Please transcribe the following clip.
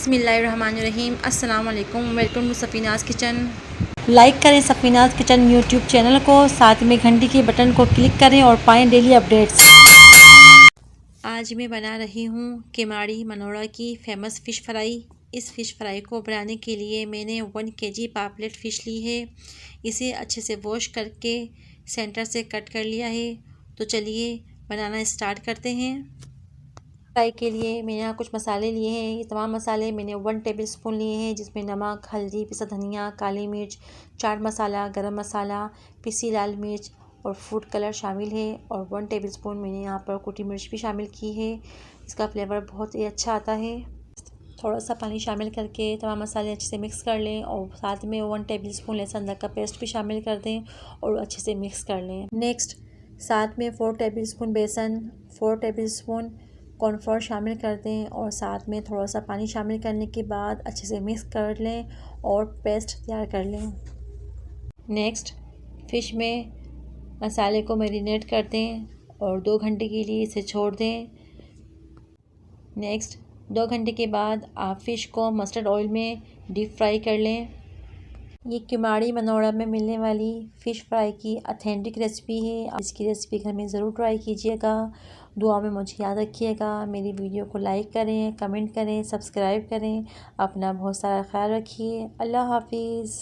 बिस्मिल्लाहिर्रहमानिर्रहीम। अस्सलाम वालेकुम। Welcome to Safinaz kitchen. Like करें सफ़ीनाज़ किचन यूट्यूब चैनल को, साथ में घंटी के बटन को क्लिक करें और पाएँ डेली अपडेट्स। आज मैं बना रही हूँ किमाड़ी मनोड़ा की फ़ेमस फ़िश फ्राई। इस फ़िश फ्राई को बनाने के लिए मैंने 1 kg पापलेट फ़िश ली है। इसे अच्छे से वॉश करके सेंटर से कट कर लिया है। तो चलिए बनाना स्टार्ट करते हैं। फ्राई के लिए मैंने यहाँ कुछ मसाले लिए हैं। ये तमाम मसाले मैंने 1 टेबलस्पून लिए हैं, जिसमें नमक, हल्दी, पिसा धनिया, काली मिर्च, चाट मसाला, गरम मसाला, पिसी लाल मिर्च और फूड कलर शामिल है। और 1 टेबलस्पून मैंने यहाँ पर कुटी मिर्च भी शामिल की है। इसका फ्लेवर बहुत ही अच्छा आता है। थोड़ा सा पानी शामिल करके तमाम मसाले अच्छे से मिक्स कर लें और साथ में 1 टेबलस्पून लहसुन अदरक का पेस्ट भी शामिल कर दें और अच्छे से मिक्स कर लें। नेक्स्ट साथ में 4 टेबलस्पून बेसन, 4 टेबलस्पून कॉर्नफ्लोर शामिल कर दें और साथ में थोड़ा सा पानी शामिल करने के बाद अच्छे से मिक्स कर लें और पेस्ट तैयार कर लें। नेक्स्ट फ़िश में मसाले को मैरिनेट कर दें और 2 घंटे के लिए इसे छोड़ दें। नेक्स्ट 2 घंटे के बाद आप फ़िश को मस्टर्ड ऑयल में डीप फ्राई कर लें। ये किमाड़ी मनोड़ा में मिलने वाली फ़िश फ्राई की ऑथेंटिक रेसिपी है। इसकी रेसिपी घर में ज़रूर ट्राई कीजिएगा। दुआ में मुझे याद रखिएगा। मेरी वीडियो को लाइक करें, कमेंट करें, सब्सक्राइब करें। अपना बहुत सारा ख्याल रखिए। अल्लाह हाफिज़।